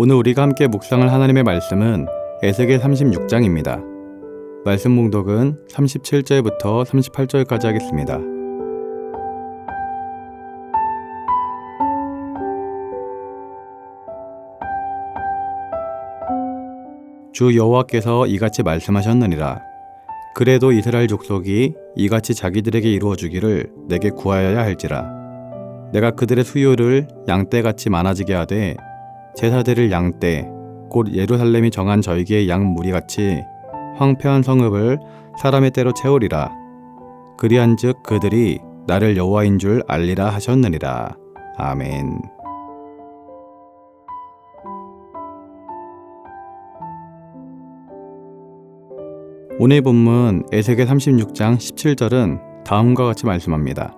오늘 우리가 함께 묵상할 하나님의 말씀은 에스겔 36장입니다. 말씀 봉독은 37절부터 38절까지 하겠습니다. 주 여호와께서 이같이 말씀하셨느니라. 그래도 이스라엘 족속이 이같이 자기들에게 이루어 주기를 내게 구하여야 할지라. 내가 그들의 수요를 양떼같이 많아지게 하되 제사드릴 양떼 곧 예루살렘이 정한 저에게의 양 무리같이 황폐한 성읍을 사람의 떼로 채우리라. 그리한즉 그들이 나를 여호와인 줄 알리라 하셨느니라. 아멘. 오늘 본문 에스겔 36장 17절은 다음과 같이 말씀합니다.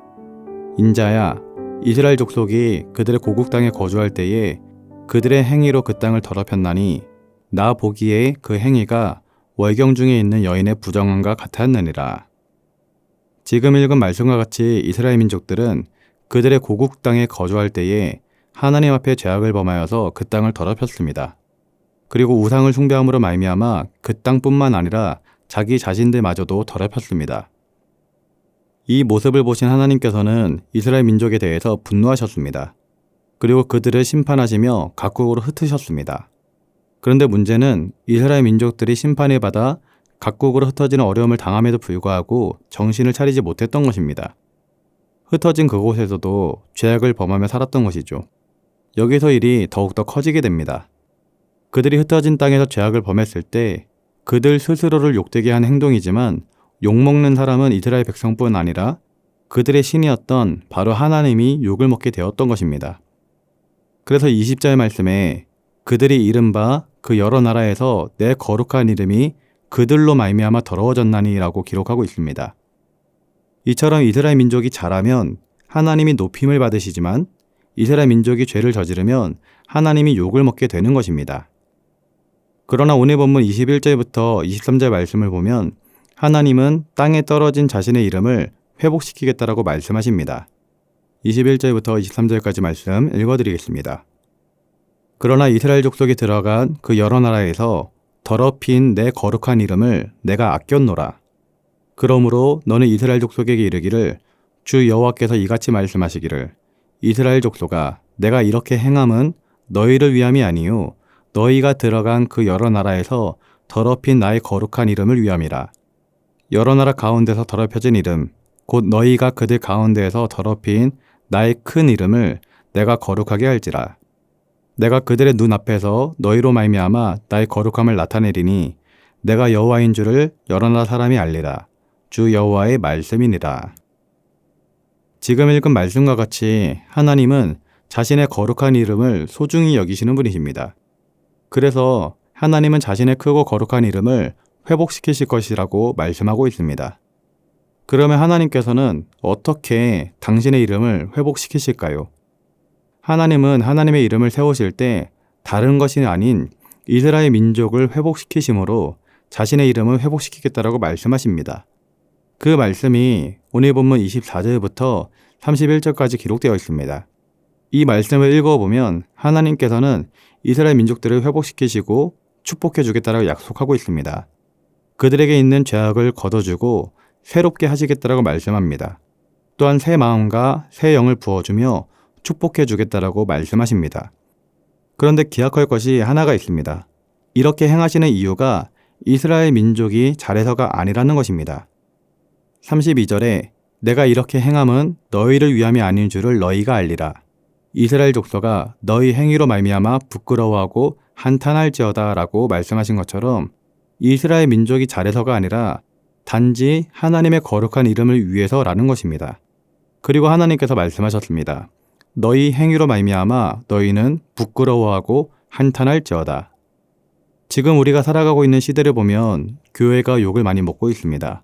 인자야, 이스라엘 족속이 그들의 고국 땅에 거주할 때에 그들의 행위로 그 땅을 더럽혔나니 나 보기에 그 행위가 월경 중에 있는 여인의 부정함과 같았느니라. 지금 읽은 말씀과 같이 이스라엘 민족들은 그들의 고국 땅에 거주할 때에 하나님 앞에 죄악을 범하여서 그 땅을 더럽혔습니다. 그리고 우상을 숭배함으로 말미암아 그 땅뿐만 아니라 자기 자신들마저도 더럽혔습니다. 이 모습을 보신 하나님께서는 이스라엘 민족에 대해서 분노하셨습니다. 그리고 그들을 심판하시며 각국으로 흩으셨습니다. 그런데 문제는 이스라엘 민족들이 심판을 받아 각국으로 흩어지는 어려움을 당함에도 불구하고 정신을 차리지 못했던 것입니다. 흩어진 그곳에서도 죄악을 범하며 살았던 것이죠. 여기서 일이 더욱더 커지게 됩니다. 그들이 흩어진 땅에서 죄악을 범했을 때 그들 스스로를 욕되게 한 행동이지만 욕먹는 사람은 이스라엘 백성뿐 아니라 그들의 신이었던 바로 하나님이 욕을 먹게 되었던 것입니다. 그래서 20절 말씀에 그들이 이른 바 그 여러 나라에서 내 거룩한 이름이 그들로 말미암아 더러워졌나니 라고 기록하고 있습니다. 이처럼 이스라엘 민족이 잘하면 하나님이 높임을 받으시지만 이스라엘 민족이 죄를 저지르면 하나님이 욕을 먹게 되는 것입니다. 그러나 오늘 본문 21절부터 23절 말씀을 보면 하나님은 땅에 떨어진 자신의 이름을 회복시키겠다라고 말씀하십니다. 21절부터 23절까지 말씀 읽어드리겠습니다. 그러나 이스라엘 족속이 들어간 그 여러 나라에서 더럽힌 내 거룩한 이름을 내가 아꼈노라. 그러므로 너는 이스라엘 족속에게 이르기를 주 여호와께서 이같이 말씀하시기를 이스라엘 족속아 내가 이렇게 행함은 너희를 위함이 아니요 너희가 들어간 그 여러 나라에서 더럽힌 나의 거룩한 이름을 위함이라. 여러 나라 가운데서 더럽혀진 이름 곧 너희가 그들 가운데에서 더럽힌 나의 큰 이름을 내가 거룩하게 할지라. 내가 그들의 눈앞에서 너희로 말미암아 나의 거룩함을 나타내리니 내가 여호와인 줄을 여러 나라 사람이 알리라. 주 여호와의 말씀이니라. 지금 읽은 말씀과 같이 하나님은 자신의 거룩한 이름을 소중히 여기시는 분이십니다. 그래서 하나님은 자신의 크고 거룩한 이름을 회복시키실 것이라고 말씀하고 있습니다. 그러면 하나님께서는 어떻게 당신의 이름을 회복시키실까요? 하나님은 하나님의 이름을 세우실 때 다른 것이 아닌 이스라엘 민족을 회복시키심으로 자신의 이름을 회복시키겠다라고 말씀하십니다. 그 말씀이 오늘 본문 24절부터 31절까지 기록되어 있습니다. 이 말씀을 읽어보면 하나님께서는 이스라엘 민족들을 회복시키시고 축복해 주겠다라고 약속하고 있습니다. 그들에게 있는 죄악을 걷어주고 새롭게 하시겠다라고 말씀합니다. 또한 새 마음과 새 영을 부어주며 축복해 주겠다라고 말씀하십니다. 그런데 기억할 것이 하나가 있습니다. 이렇게 행하시는 이유가 이스라엘 민족이 잘해서가 아니라는 것입니다. 32절에 내가 이렇게 행함은 너희를 위함이 아닌 줄을 너희가 알리라. 이스라엘 족속아 너희 행위로 말미암아 부끄러워하고 한탄할지어다 라고 말씀하신 것처럼 이스라엘 민족이 잘해서가 아니라 단지 하나님의 거룩한 이름을 위해서라는 것입니다. 그리고 하나님께서 말씀하셨습니다. 너희 행위로 말미암아 너희는 부끄러워하고 한탄할지어다. 지금 우리가 살아가고 있는 시대를 보면 교회가 욕을 많이 먹고 있습니다.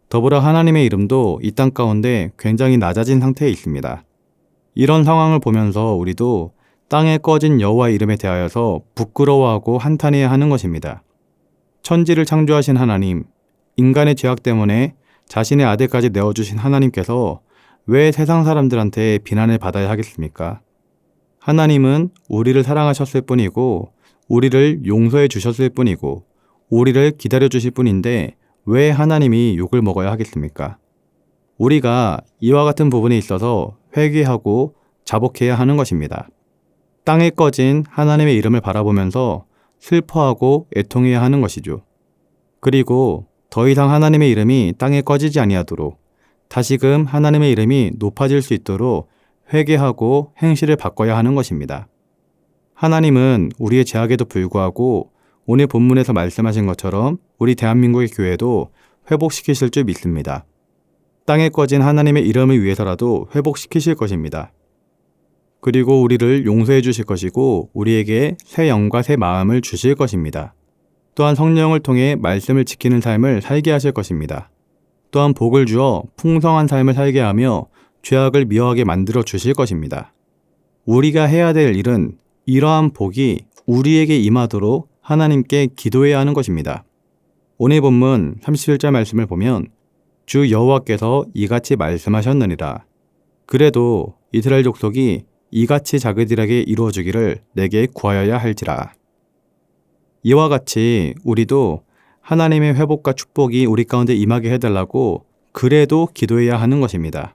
더불어 하나님의 이름도 이 땅 가운데 굉장히 낮아진 상태에 있습니다. 이런 상황을 보면서 우리도 땅에 꺼진 여호와 이름에 대하여서 부끄러워하고 한탄해야 하는 것입니다. 천지를 창조하신 하나님, 인간의 죄악 때문에 자신의 아들까지 내어주신 하나님께서 왜 세상 사람들한테 비난을 받아야 하겠습니까? 하나님은 우리를 사랑하셨을 뿐이고 우리를 용서해 주셨을 뿐이고 우리를 기다려 주실 뿐인데 왜 하나님이 욕을 먹어야 하겠습니까? 우리가 이와 같은 부분에 있어서 회개하고 자복해야 하는 것입니다. 땅에 꺼진 하나님의 이름을 바라보면서 슬퍼하고 애통해야 하는 것이죠. 그리고 더 이상 하나님의 이름이 땅에 꺼지지 아니하도록 다시금 하나님의 이름이 높아질 수 있도록 회개하고 행실을 바꿔야 하는 것입니다. 하나님은 우리의 죄악에도 불구하고 오늘 본문에서 말씀하신 것처럼 우리 대한민국의 교회도 회복시키실 줄 믿습니다. 땅에 꺼진 하나님의 이름을 위해서라도 회복시키실 것입니다. 그리고 우리를 용서해 주실 것이고 우리에게 새 영과 새 마음을 주실 것입니다. 또한 성령을 통해 말씀을 지키는 삶을 살게 하실 것입니다. 또한 복을 주어 풍성한 삶을 살게 하며 죄악을 미워하게 만들어 주실 것입니다. 우리가 해야 될 일은 이러한 복이 우리에게 임하도록 하나님께 기도해야 하는 것입니다. 오늘 본문 31절 말씀을 보면 주 여호와께서 이같이 말씀하셨느니라. 그래도 이스라엘 족속이 이같이 자기들에게 이루어주기를 내게 구하여야 할지라. 이와 같이 우리도 하나님의 회복과 축복이 우리 가운데 임하게 해달라고 그래도 기도해야 하는 것입니다.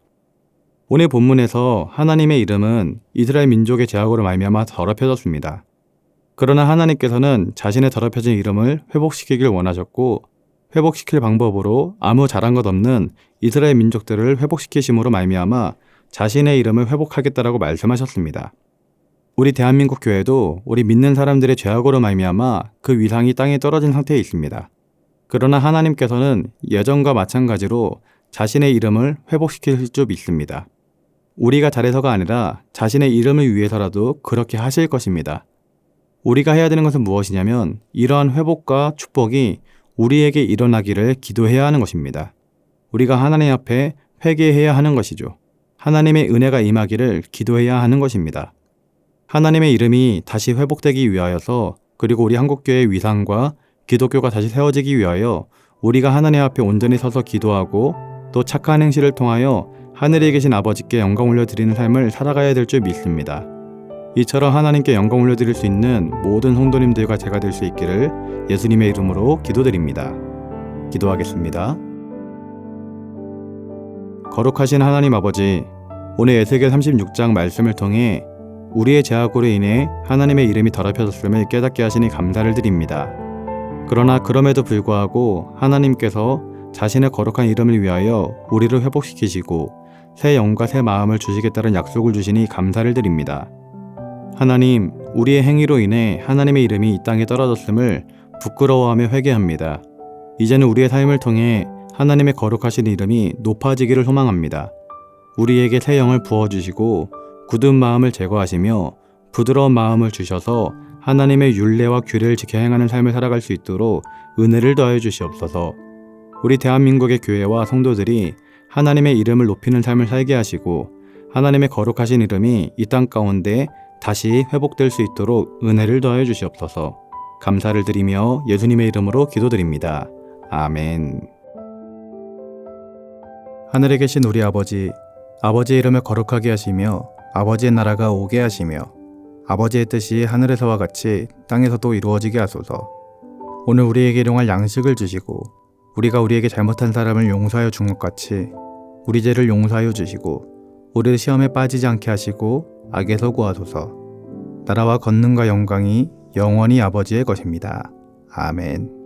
오늘 본문에서 하나님의 이름은 이스라엘 민족의 죄악으로 말미암아 더럽혀졌습니다. 그러나 하나님께서는 자신의 더럽혀진 이름을 회복시키길 원하셨고 회복시킬 방법으로 아무 잘한 것 없는 이스라엘 민족들을 회복시키심으로 말미암아 자신의 이름을 회복하겠다라고 말씀하셨습니다. 우리 대한민국 교회도 우리 믿는 사람들의 죄악으로 말미암아 그 위상이 땅에 떨어진 상태에 있습니다. 그러나 하나님께서는 예전과 마찬가지로 자신의 이름을 회복시킬 줄 믿습니다. 우리가 잘해서가 아니라 자신의 이름을 위해서라도 그렇게 하실 것입니다. 우리가 해야 되는 것은 무엇이냐면 이러한 회복과 축복이 우리에게 일어나기를 기도해야 하는 것입니다. 우리가 하나님 앞에 회개해야 하는 것이죠. 하나님의 은혜가 임하기를 기도해야 하는 것입니다. 하나님의 이름이 다시 회복되기 위하여서 그리고 우리 한국교회의 위상과 기독교가 다시 세워지기 위하여 우리가 하나님 앞에 온전히 서서 기도하고 또 착한 행실을 통하여 하늘에 계신 아버지께 영광 올려드리는 삶을 살아가야 될 줄 믿습니다. 이처럼 하나님께 영광 올려드릴 수 있는 모든 성도님들과 제가 될 수 있기를 예수님의 이름으로 기도드립니다. 기도하겠습니다. 거룩하신 하나님 아버지, 오늘 에스겔 36장 말씀을 통해 우리의 죄악으로 인해 하나님의 이름이 더럽혀졌음을 깨닫게 하시니 감사를 드립니다. 그러나 그럼에도 불구하고 하나님께서 자신의 거룩한 이름을 위하여 우리를 회복시키시고 새 영과 새 마음을 주시겠다는 약속을 주시니 감사를 드립니다. 하나님, 우리의 행위로 인해 하나님의 이름이 이 땅에 떨어졌음을 부끄러워하며 회개합니다. 이제는 우리의 삶을 통해 하나님의 거룩하신 이름이 높아지기를 소망합니다. 우리에게 새 영을 부어주시고 굳은 마음을 제거하시며 부드러운 마음을 주셔서 하나님의 율례와 규례를 지켜 행하는 삶을 살아갈 수 있도록 은혜를 더하여 주시옵소서. 우리 대한민국의 교회와 성도들이 하나님의 이름을 높이는 삶을 살게 하시고 하나님의 거룩하신 이름이 이 땅 가운데 다시 회복될 수 있도록 은혜를 더하여 주시옵소서. 감사를 드리며 예수님의 이름으로 기도드립니다. 아멘. 하늘에 계신 우리 아버지, 아버지의 이름을 거룩하게 하시며 아버지의 나라가 오게 하시며 아버지의 뜻이 하늘에서와 같이 땅에서도 이루어지게 하소서. 오늘 우리에게 일용할 양식을 주시고 우리가 우리에게 잘못한 사람을 용서하여 준 것 같이 우리 죄를 용서하여 주시고 우리를 시험에 빠지지 않게 하시고 악에서 구하소서. 나라와 권능과 영광이 영원히 아버지의 것입니다. 아멘.